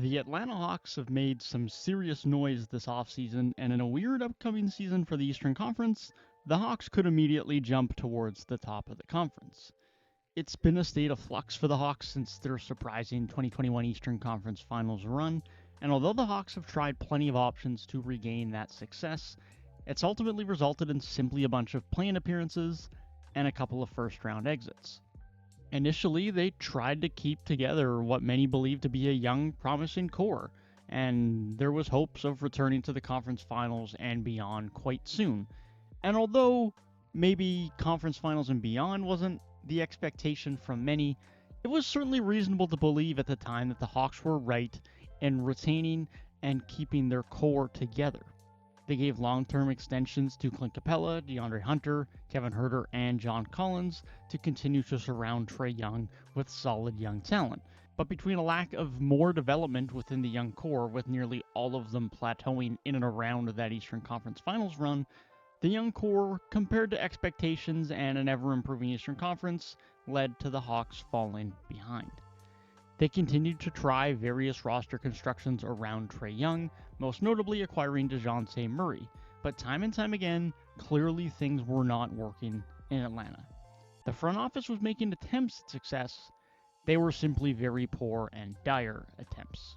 The Atlanta Hawks have made some serious noise this offseason, and in a weird upcoming season for the Eastern Conference, the Hawks could immediately jump towards the top of the conference. It's been a state of flux for the Hawks since their surprising 2021 Eastern Conference Finals run, and although the Hawks have tried plenty of options to regain that success, it's ultimately resulted in simply a bunch of play-in appearances and a couple of first-round exits. Initially, they tried to keep together what many believed to be a young, promising core, and there was hopes of returning to the conference finals and beyond quite soon. And although maybe conference finals and beyond wasn't the expectation from many, it was certainly reasonable to believe at the time that the Hawks were right in retaining and keeping their core together. They gave long-term extensions to Clint Capella, DeAndre Hunter, Kevin Huerter, and John Collins to continue to surround Trae Young with solid young talent. But between a lack of more development within the young core, with nearly all of them plateauing in and around that Eastern Conference Finals run, the young core, compared to expectations and an ever-improving Eastern Conference, led to the Hawks falling behind. They continued to try various roster constructions around Trae Young, most notably acquiring DeJounte Murray, but time and time again, clearly things were not working in Atlanta. The front office was making attempts at success, they were simply very poor and dire attempts.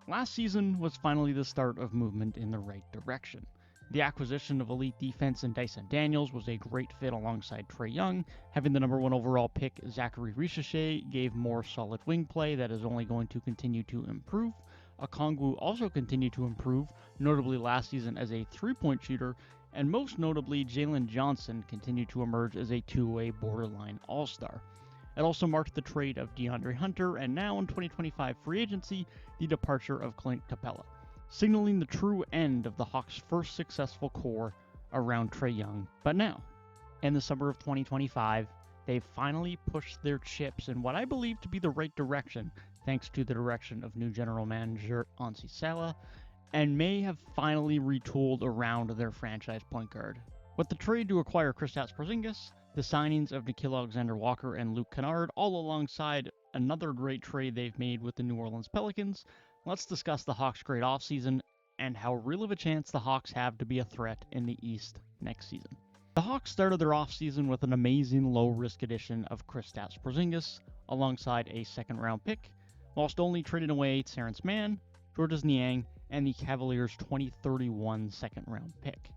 Last season was finally the start of movement in the right direction. The acquisition of elite defense and Dyson Daniels was a great fit alongside Trae Young. Having the number 1 overall pick, Zachary Ricochet, gave more solid wing play that is only going to continue to improve. Okongwu also continued to improve, notably last season as a three-point shooter, and most notably Jalen Johnson continued to emerge as a two-way borderline all-star. It also marked the trade of DeAndre Hunter, and now in 2025 free agency, the departure of Clint Capella, signaling the true end of the Hawks' first successful core around Trae Young. But now, in the summer of 2025, they've finally pushed their chips in what I believe to be the right direction, thanks to the direction of new general manager Ansi Sala, and may have finally retooled around their franchise point guard. With the trade to acquire Kristaps Porzingis, the signings of Nickeil Alexander-Walker and Luke Kennard, all alongside another great trade they've made with the New Orleans Pelicans, let's discuss the Hawks' great offseason and how real of a chance the Hawks have to be a threat in the East next season. The Hawks started their offseason with an amazing low-risk addition of Kristaps Porzingis alongside a second-round pick, whilst only trading away Terrence Mann, Georges Niang, and the Cavaliers' 2031 second-round pick.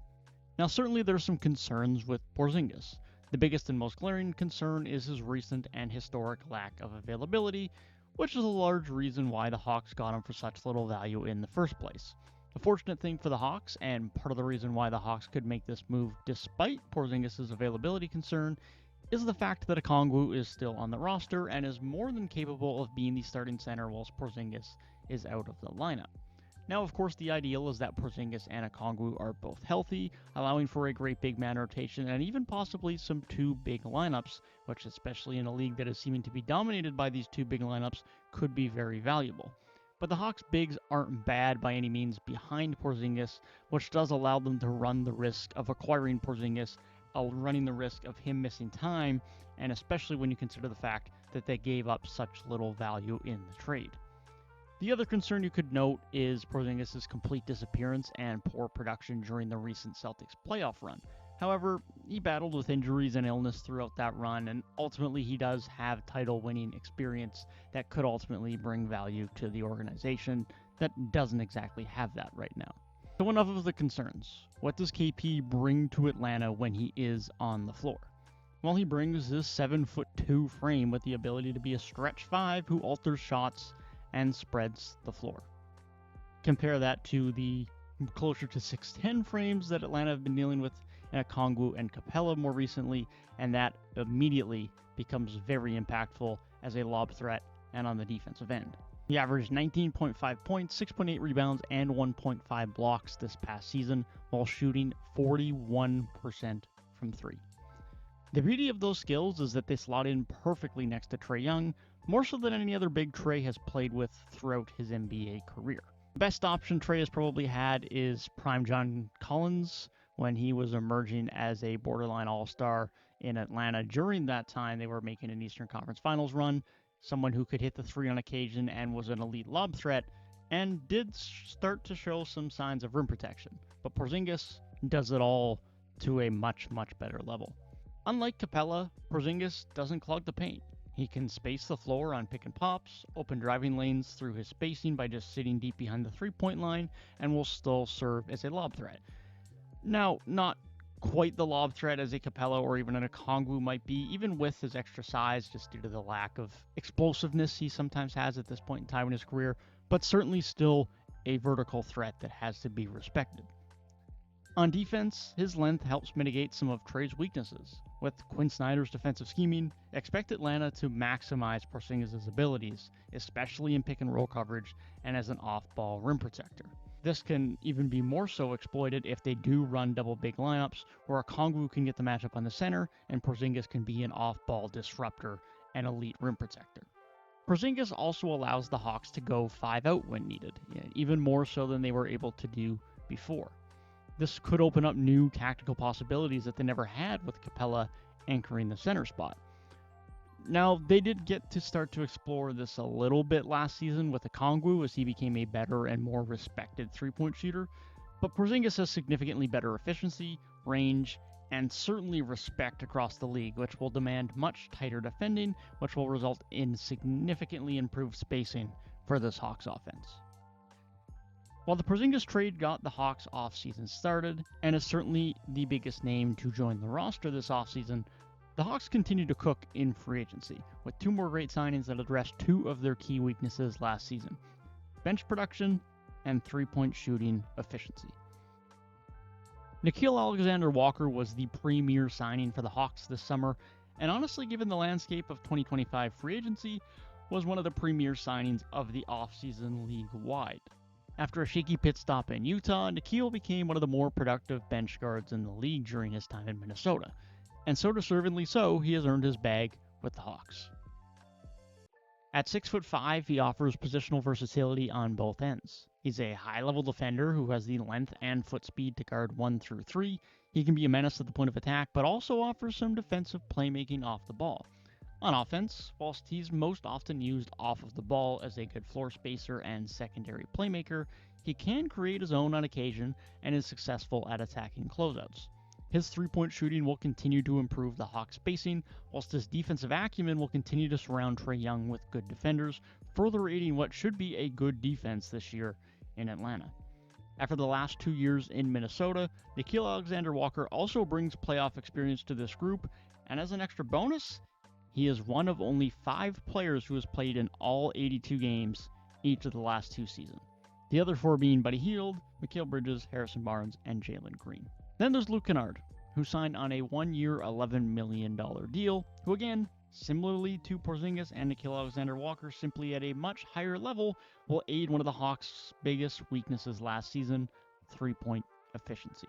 Now, certainly there's some concerns with Porzingis. The biggest and most glaring concern is his recent and historic lack of availability, which is a large reason why the Hawks got him for such little value in the first place. The fortunate thing for the Hawks, and part of the reason why the Hawks could make this move despite Porzingis' availability concern, is the fact that Okongwu is still on the roster and is more than capable of being the starting center whilst Porzingis is out of the lineup. Now, of course, the ideal is that Porzingis and Okongwu are both healthy, allowing for a great big man rotation and even possibly some two big lineups, which, especially in a league that is seeming to be dominated by these two big lineups, could be very valuable. But the Hawks' bigs aren't bad by any means behind Porzingis, which does allow them to run the risk of acquiring Porzingis, running the risk of him missing time, and especially when you consider the fact that they gave up such little value in the trade. The other concern you could note is Porzingis' complete disappearance and poor production during the recent Celtics playoff run. However, he battled with injuries and illness throughout that run, and ultimately he does have title-winning experience that could ultimately bring value to the organization that doesn't exactly have that right now. So enough of the concerns. What does KP bring to Atlanta when he is on the floor? Well, he brings this 7'2" frame with the ability to be a stretch 5 who alters shots and spreads the floor. Compare that to the closer to 6'10" frames that Atlanta have been dealing with in Okongwu and Capella more recently, and that immediately becomes very impactful as a lob threat and on the defensive end. He averaged 19.5 points, 6.8 rebounds, and 1.5 blocks this past season while shooting 41% from 3. The beauty of those skills is that they slot in perfectly next to Trae Young, more so than any other big Trae has played with throughout his NBA career. The best option Trae has probably had is prime John Collins when he was emerging as a borderline all-star in Atlanta. During that time, they were making an Eastern Conference Finals run. someone who could hit the three on occasion and was an elite lob threat, and did start to show some signs of rim protection. But Porzingis does it all to a much, much better level. Unlike Capella, Porzingis doesn't clog the paint. He can space the floor on pick and pops, open driving lanes through his spacing by just sitting deep behind the three-point line, and will still serve as a lob threat. Now, not quite the lob threat as a Capella or even an Okongwu might be, even with his extra size, just due to the lack of explosiveness he sometimes has at this point in time in his career, but certainly still a vertical threat that has to be respected. On defense, his length helps mitigate some of Trey's weaknesses. With Quinn Snyder's defensive scheming, expect Atlanta to maximize Porzingis' abilities, especially in pick and roll coverage and as an off-ball rim protector. This can even be more so exploited if they do run double big lineups, where Okongwu can get the matchup on the center and Porzingis can be an off-ball disruptor and elite rim protector. Porzingis also allows the Hawks to go 5-out when needed, even more so than they were able to do before. This could open up new tactical possibilities that they never had with Capella anchoring the center spot. Now, they did get to start to explore this a little bit last season with Okongwu as he became a better and more respected three-point shooter, but Porzingis has significantly better efficiency, range, and certainly respect across the league, which will demand much tighter defending, which will result in significantly improved spacing for this Hawks offense. While the Porzingis trade got the Hawks offseason started, and is certainly the biggest name to join the roster this offseason, the Hawks continue to cook in free agency, with two more great signings that address two of their key weaknesses last season: bench production and three-point shooting efficiency. Nickeil Alexander-Walker was the premier signing for the Hawks this summer, and honestly, given the landscape of 2025 free agency, was one of the premier signings of the offseason league-wide. After a shaky pit stop in Utah, Nickeil became one of the more productive bench guards in the league during his time in Minnesota, and so deservedly so, he has earned his bag with the Hawks. At 6'5", he offers positional versatility on both ends. He's a high-level defender who has the length and foot speed to guard 1 through 3. He can be a menace at the point of attack, but also offers some defensive playmaking off the ball. On offense, whilst he's most often used off of the ball as a good floor spacer and secondary playmaker, he can create his own on occasion and is successful at attacking closeouts. His three-point shooting will continue to improve the Hawks' spacing, whilst his defensive acumen will continue to surround Trae Young with good defenders, further aiding what should be a good defense this year in Atlanta. After the last 2 years in Minnesota, Nickeil Alexander-Walker also brings playoff experience to this group, and as an extra bonus, he is one of only 5 players who has played in all 82 games each of the last 2 seasons. The other 4 being Buddy Hield, Mikal Bridges, Harrison Barnes, and Jalen Green. Then there's Luke Kennard, who signed on a 1-year, $11 million deal, who again, similarly to Porzingis and Nickeil Alexander-Walker, simply at a much higher level, will aid one of the Hawks' biggest weaknesses last season, three-point efficiency.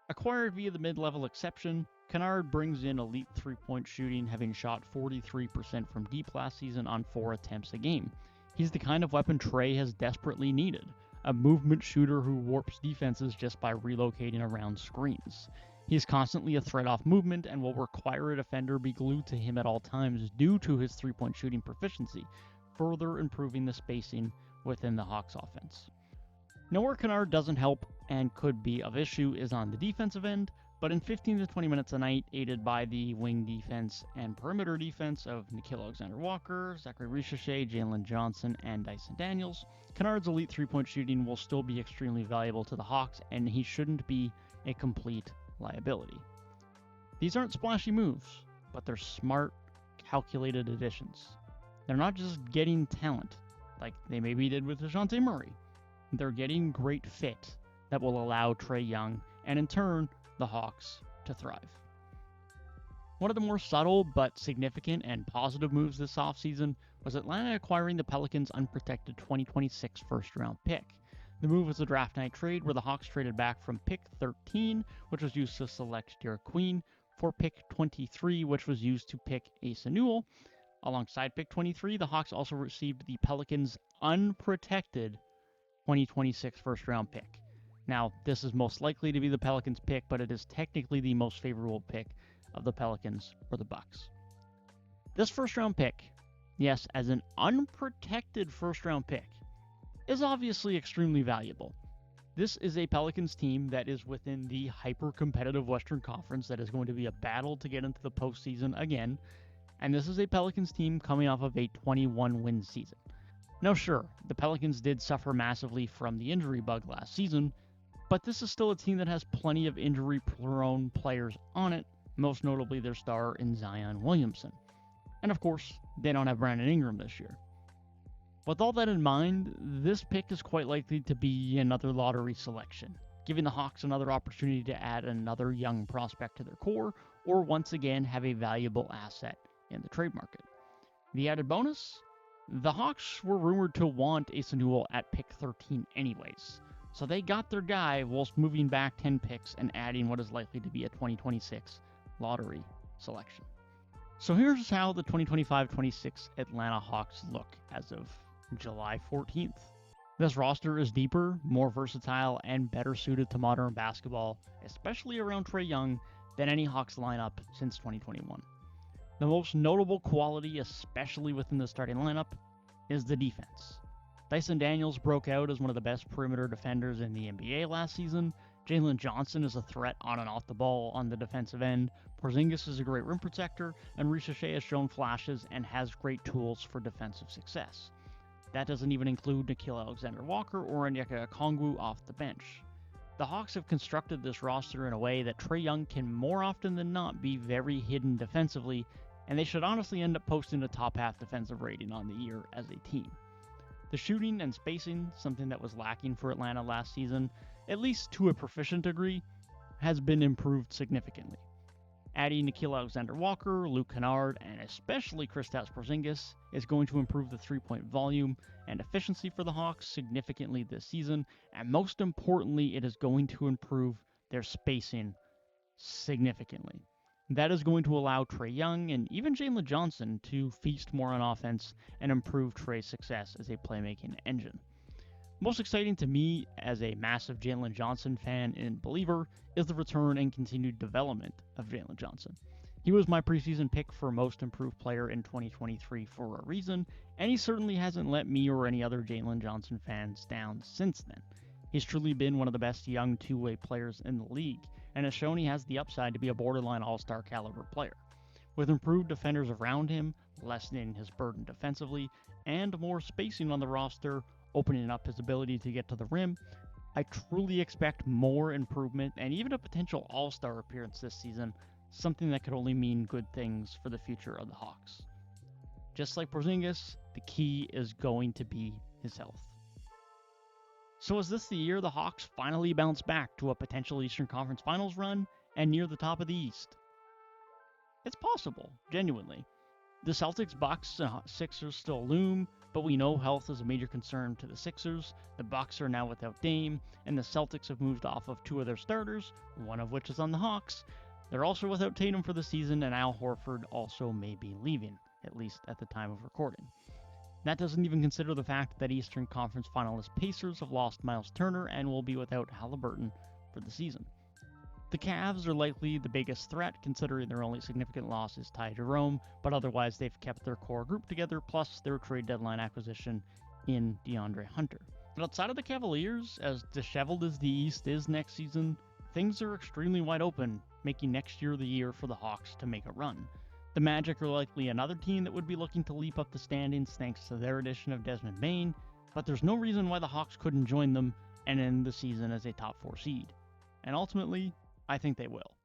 Acquired via the mid-level exception, Kennard brings in elite three-point shooting, having shot 43% from deep last season on 4 attempts a game. He's the kind of weapon Trae has desperately needed, a movement shooter who warps defenses just by relocating around screens. He is constantly a threat off movement and will require a defender be glued to him at all times due to his three-point shooting proficiency, further improving the spacing within the Hawks offense. Now where Kennard doesn't help and could be of issue is on the defensive end, but in 15 to 20 minutes a night, aided by the wing defense and perimeter defense of Nickeil Alexander-Walker, Zachary Richichet, Jalen Johnson, and Dyson Daniels, Kennard's elite three-point shooting will still be extremely valuable to the Hawks, and he shouldn't be a complete liability. These aren't splashy moves, but they're smart, calculated additions. They're not just getting talent, like they maybe did with DeJounte Murray. They're getting great fit that will allow Trae Young, and in turn, the Hawks, to thrive. One of the more subtle but significant and positive moves this offseason was Atlanta acquiring the Pelicans' unprotected 2026 first-round pick. The move was a draft night trade where the Hawks traded back from pick 13, which was used to select Derek Queen, for pick 23, which was used to pick Asa Newell. Alongside pick 23, the Hawks also received the Pelicans' unprotected 2026 first-round pick. Now, this is most likely to be the Pelicans' pick, but it is technically the most favorable pick of the Pelicans or the Bucks. This first-round pick yes, as an unprotected first round pick, is obviously extremely valuable. This is a Pelicans team that is within the hyper competitive Western Conference that is going to be a battle to get into the postseason again, and this is a Pelicans team coming off of a 21 win season. Now, sure, the Pelicans did suffer massively from the injury bug last season, but this is still a team that has plenty of injury prone players on it, most notably their star in Zion Williamson. And of course, they don't have Brandon Ingram this year. With all that in mind, this pick is quite likely to be another lottery selection, giving the Hawks another opportunity to add another young prospect to their core, or once again have a valuable asset in the trade market. The added bonus? The Hawks were rumored to want Asa Newell at pick 13 anyways, so they got their guy whilst moving back 10 picks and adding what is likely to be a 2026 lottery selection. So here's how the 2025-26 Atlanta Hawks look as of July 14th. This roster is deeper, more versatile, and better suited to modern basketball, especially around Trae Young, than any Hawks lineup since 2021. The most notable quality, especially within the starting lineup, is the defense. Dyson Daniels broke out as one of the best perimeter defenders in the NBA last season. Jalen Johnson is a threat on and off the ball on the defensive end. Porzingis is a great rim protector, and Ricochet has shown flashes and has great tools for defensive success. That doesn't even include Nickeil Alexander-Walker or Onyeka Okongwu off the bench. The Hawks have constructed this roster in a way that Trae Young can more often than not be very hidden defensively, and they should honestly end up posting a top half defensive rating on the year as a team. The shooting and spacing, something that was lacking for Atlanta last season, at least to a proficient degree, has been improved significantly. Adding Nickeil Alexander-Walker, Luke Kennard, and especially Kristaps Porzingis is going to improve the three-point volume and efficiency for the Hawks significantly this season, and most importantly, it is going to improve their spacing significantly. That is going to allow Trae Young and even Jalen Johnson to feast more on offense and improve Trae's success as a playmaking engine. Most exciting to me as a massive Jalen Johnson fan and believer is the return and continued development of Jalen Johnson. He was my preseason pick for most improved player in 2023 for a reason, and he certainly hasn't let me or any other Jalen Johnson fans down since then. He's truly been one of the best young two-way players in the league, and has shown he has the upside to be a borderline all-star caliber player. With improved defenders around him, lessening his burden defensively, and more spacing on the roster, opening up his ability to get to the rim, I truly expect more improvement and even a potential all-star appearance this season, something that could only mean good things for the future of the Hawks. Just like Porzingis, the key is going to be his health. So is this the year the Hawks finally bounce back to a potential Eastern Conference Finals run and near the top of the East? It's possible, genuinely. The Celtics, Bucks, and Sixers still loom, but we know health is a major concern to the Sixers. The Bucks are now without Dame, and the Celtics have moved off of two of their starters, one of which is on the Hawks. They're also without Tatum for the season, and Al Horford also may be leaving, at least at the time of recording. That doesn't even consider the fact that Eastern Conference finalist Pacers have lost Miles Turner and will be without Halliburton for the season. The Cavs are likely the biggest threat, considering their only significant loss is Ty Jerome, but otherwise they've kept their core group together, plus their trade deadline acquisition in DeAndre Hunter. But outside of the Cavaliers, as disheveled as the East is next season, things are extremely wide open, making next year the year for the Hawks to make a run. The Magic are likely another team that would be looking to leap up the standings thanks to their addition of Desmond Bane, but there's no reason why the Hawks couldn't join them and end the season as a top 4 seed. And ultimately, I think they will.